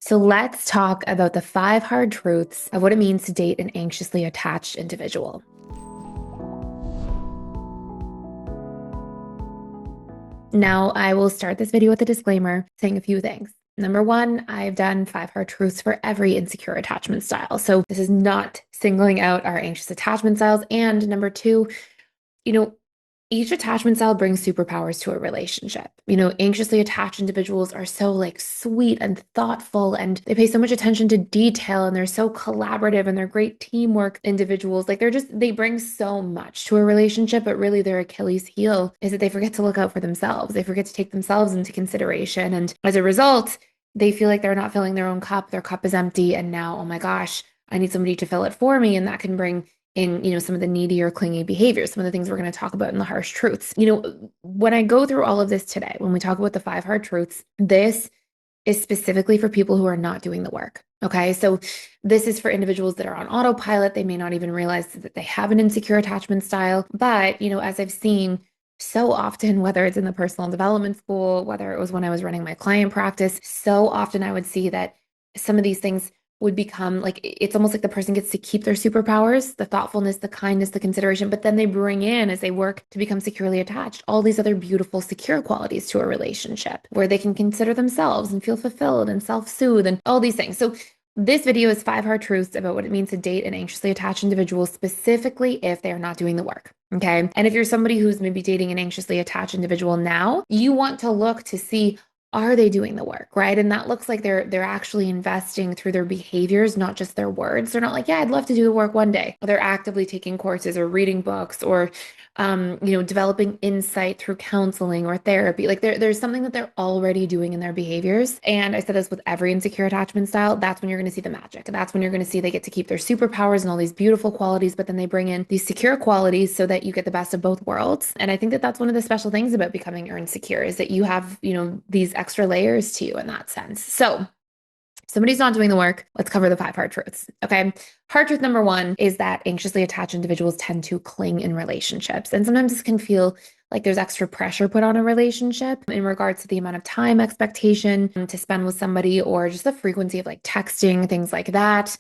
So let's talk about the 5 hard truths of what it means to date an anxiously attached individual. Now, I will start this video with a disclaimer saying a few things. Number one, I've done 5 hard truths for every insecure attachment style. So this is not singling out our anxious attachment styles. And number two, you know, each attachment style brings superpowers to a relationship. Anxiously attached individuals are so like sweet and thoughtful and they pay so much attention to detail and they're so collaborative and they're great teamwork individuals. Like they bring so much to a relationship, but really their Achilles heel is that they forget to look out for themselves. They forget to take themselves into consideration. And as a result, they feel like they're not filling their own cup. Their cup is empty. And now, oh my gosh, I need somebody to fill it for me. And that can bring in some of the needy or clingy behaviors, some of the things we're going to talk about in the harsh truths. When I go through all of this today, when we talk about the 5 hard truths, this is specifically for people who are not doing the work. Okay. So this is for individuals that are on autopilot. They may not even realize that they have an insecure attachment style. But, as I've seen so often, whether it's in the personal development school, whether it was when I was running my client practice, so often I would see that some of these things would become like it's almost like the person gets to keep their superpowers, the thoughtfulness, the kindness, the consideration, but then they bring in, as they work to become securely attached, all these other beautiful, secure qualities to a relationship where they can consider themselves and feel fulfilled and self-soothe and all these things. So this video is 5 hard truths about what it means to date an anxiously attached individual, specifically if they are not doing the work. Okay. And if you're somebody who's maybe dating an anxiously attached individual now, you want to look to see, are they doing the work, right? And that looks like they're actually investing through their behaviors, not just their words. They're not like, yeah, I'd love to do the work one day. They're actively taking courses or reading books or developing insight through counseling or therapy. Like there's something that they're already doing in their behaviors. And I said this with every insecure attachment style. That's when you're going to see the magic. That's when you're going to see they get to keep their superpowers and all these beautiful qualities, but then they bring in these secure qualities so that you get the best of both worlds. And I think that that's one of the special things about becoming insecure is that you have, these extra layers to you in that sense. So somebody's not doing the work. Let's cover the 5 hard truths. Okay. Hard truth number one is that anxiously attached individuals tend to cling in relationships. And sometimes this can feel like there's extra pressure put on a relationship in regards to the amount of time expectation to spend with somebody or just the frequency of like texting, things like that.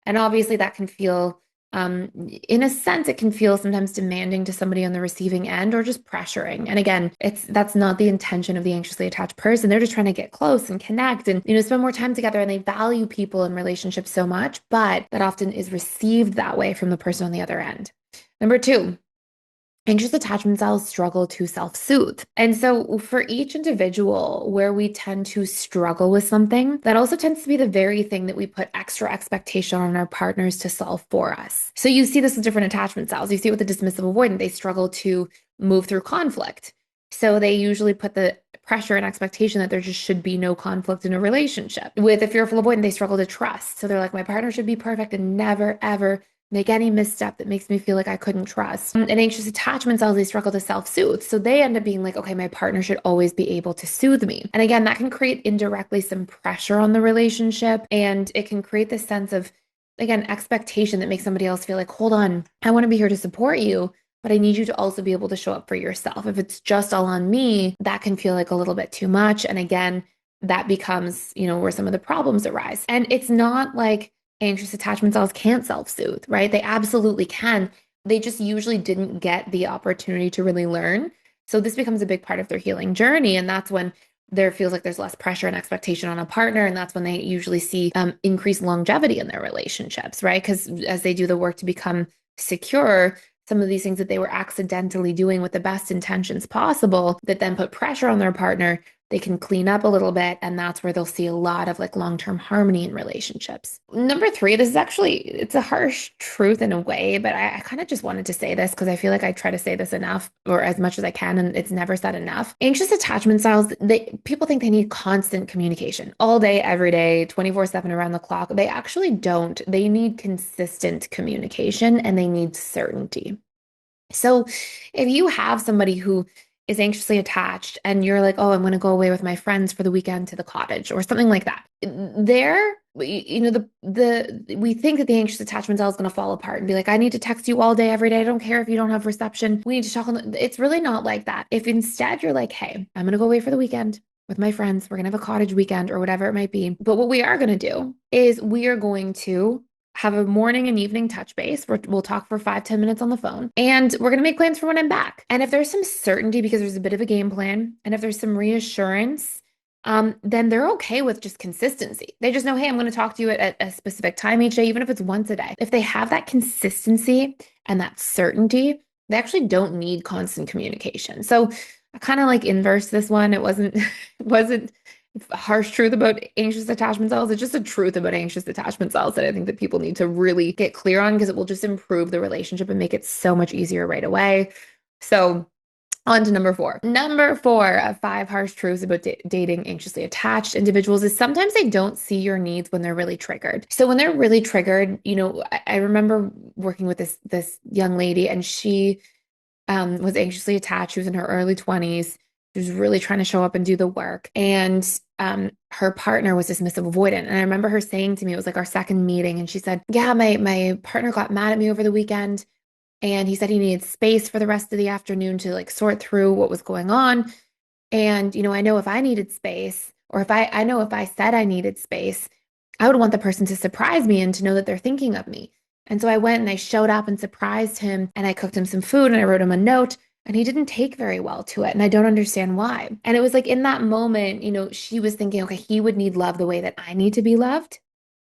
And obviously that can feel in a sense, it can feel sometimes demanding to somebody on the receiving end or just pressuring. And again, that's not the intention of the anxiously attached person. They're just trying to get close and connect and, spend more time together. And they value people in relationships so much, but that often is received that way from the person on the other end. Number two, anxious attachment styles struggle to self-soothe. And so for each individual where we tend to struggle with something, that also tends to be the very thing that we put extra expectation on our partners to solve for us. So you see this with different attachment styles. You see it with the dismissive avoidant. They struggle to move through conflict. So they usually put the pressure and expectation that there just should be no conflict in a relationship. With a fearful avoidant, they struggle to trust. So they're like, my partner should be perfect and never, ever make any misstep that makes me feel like I couldn't trust. And anxious attachment styles, they struggle to self-soothe. So they end up being like, okay, my partner should always be able to soothe me. And again, that can create indirectly some pressure on the relationship. And it can create this sense of, again, expectation that makes somebody else feel like, hold on, I want to be here to support you, but I need you to also be able to show up for yourself. If it's just all on me, that can feel like a little bit too much. And again, that becomes, where some of the problems arise. And it's not like anxious attachment styles can't self-soothe, right? They absolutely can. They just usually didn't get the opportunity to really learn. So this becomes a big part of their healing journey. And that's when there feels like there's less pressure and expectation on a partner. And that's when they usually see increased longevity in their relationships, right? Because as they do the work to become secure, some of these things that they were accidentally doing with the best intentions possible that then put pressure on their partner, they can clean up a little bit. And that's where they'll see a lot of like long-term harmony in relationships. Number three, this is actually, it's a harsh truth in a way, but I kind of just wanted to say this because I feel like I try to say this enough or as much as I can, and it's never said enough. Anxious attachment styles, people think they need constant communication all day, every day, 24/7 around the clock. They actually don't. They need consistent communication and they need certainty. So if you have somebody who is anxiously attached and you're like, oh, I'm going to go away with my friends for the weekend to the cottage or something like that, there, we think that the anxious attachment style is going to fall apart and be like, I need to text you all day, every day. I don't care if you don't have reception. We need to talk on it's really not like that. If instead you're like, hey, I'm going to go away for the weekend. with my friends. We're going to have a cottage weekend or whatever it might be. But what we are going to do is we are going to have a morning and evening touch base. We'll talk for 5, 10 minutes on the phone, and we're going to make plans for when I'm back. And if there's some certainty, because there's a bit of a game plan, and if there's some reassurance, then they're okay with just consistency. They just know, hey, I'm going to talk to you at a specific time each day, even if it's once a day. If they have that consistency and that certainty, they actually don't need constant communication. So I kind of like inverse this one. It wasn't it wasn't a harsh truth about anxious attachment styles. It's just a truth about anxious attachment styles that I think that people need to really get clear on, because it will just improve the relationship and make it so much easier right away. So on to number four. Number four of 5 harsh truths about dating anxiously attached individuals is sometimes they don't see your needs when they're really triggered. So when they're really triggered, I remember working with this young lady, and she was anxiously attached. She was in her early 20s. She was really trying to show up and do the work. And her partner was dismissive avoidant. And I remember her saying to me, it was like our second meeting, and she said, yeah, my partner got mad at me over the weekend. And he said he needed space for the rest of the afternoon to like sort through what was going on. And, I know if I needed space, or I know if I said I needed space, I would want the person to surprise me and to know that they're thinking of me. And so I went and I showed up and surprised him, and I cooked him some food and I wrote him a note, and he didn't take very well to it. And I don't understand why. And it was like in that moment, she was thinking, okay, he would need love the way that I need to be loved.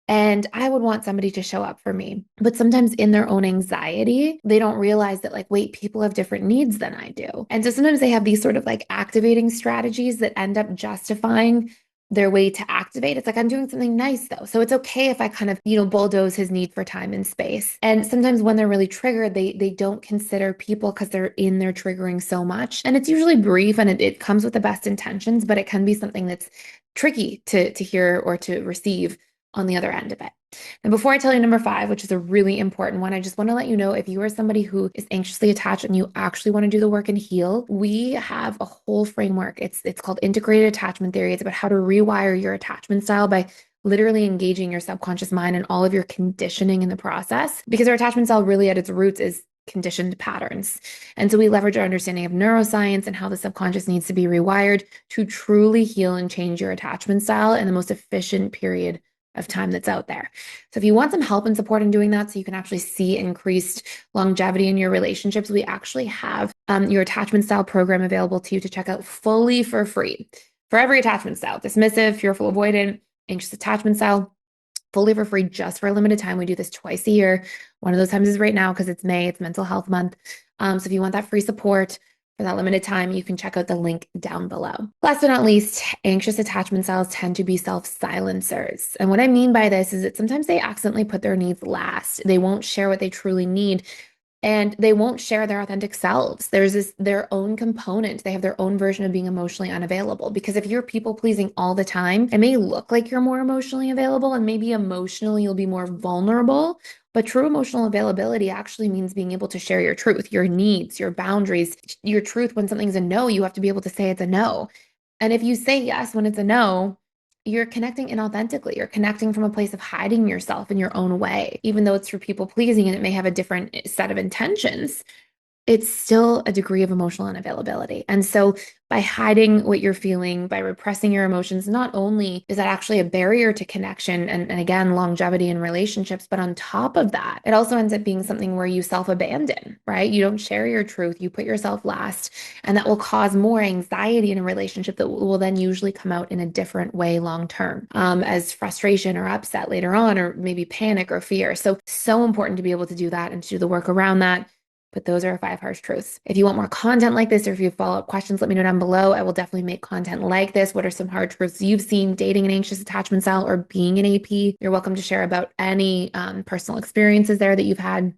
And I would want somebody to show up for me. But sometimes in their own anxiety, they don't realize that, like, wait, people have different needs than I do. And so sometimes they have these sort of like activating strategies that end up justifying their way to activate. It's like, I'm doing something nice though. So it's okay if I kind of, bulldoze his need for time and space. And sometimes when they're really triggered, they don't consider people because they're in their triggering so much. And it's usually brief, and it comes with the best intentions, but it can be something that's tricky to hear or to receive on the other end of it. And before I tell you number 5, which is a really important one, I just want to let you know, if you are somebody who is anxiously attached and you actually want to do the work and heal, we have a whole framework. It's called integrated attachment theory. It's about how to rewire your attachment style by literally engaging your subconscious mind and all of your conditioning in the process, because our attachment style really at its roots is conditioned patterns. And so we leverage our understanding of neuroscience and how the subconscious needs to be rewired to truly heal and change your attachment style in the most efficient period of time that's out there. So if you want some help and support in doing that, so you can actually see increased longevity in your relationships, we actually have your attachment style program available to you to check out fully for free for every attachment style: dismissive, fearful, avoidant, anxious attachment style, fully for free, just for a limited time. We do this twice a year. One of those times is right now because it's May, it's Mental Health Month. So if you want that free support for that limited time, you can check out the link down below. Last but not least, anxious attachment styles tend to be self-silencers. And what I mean by this is that sometimes they accidentally put their needs last. They won't share what they truly need, and they won't share their authentic selves. There's their own component. They have their own version of being emotionally unavailable. Because if you're people pleasing all the time, it may look like you're more emotionally available, and maybe emotionally you'll be more vulnerable. But true emotional availability actually means being able to share your truth, your needs, your boundaries, your truth. When something's a no, you have to be able to say it's a no. And if you say yes when it's a no, you're connecting inauthentically. You're connecting from a place of hiding yourself in your own way, even though it's for people pleasing and it may have a different set of intentions. It's still a degree of emotional unavailability. And so by hiding what you're feeling, by repressing your emotions, not only is that actually a barrier to connection and again, longevity in relationships, but on top of that, it also ends up being something where you self-abandon, right? You don't share your truth, you put yourself last, and that will cause more anxiety in a relationship that will then usually come out in a different way long-term, as frustration or upset later on, or maybe panic or fear. So important to be able to do that and to do the work around that. But those are 5 harsh truths. If you want more content like this, or if you have follow-up questions, let me know down below. I will definitely make content like this. What are some hard truths you've seen dating an anxious attachment style or being an AP? You're welcome to share about any personal experiences there that you've had, and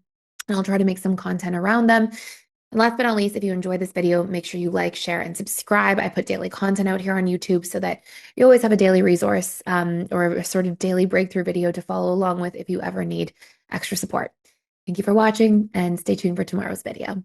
I'll try to make some content around them. And last but not least, if you enjoyed this video, make sure you like, share, and subscribe. I put daily content out here on YouTube so that you always have a daily resource or a sort of daily breakthrough video to follow along with if you ever need extra support. Thank you for watching, and stay tuned for tomorrow's video.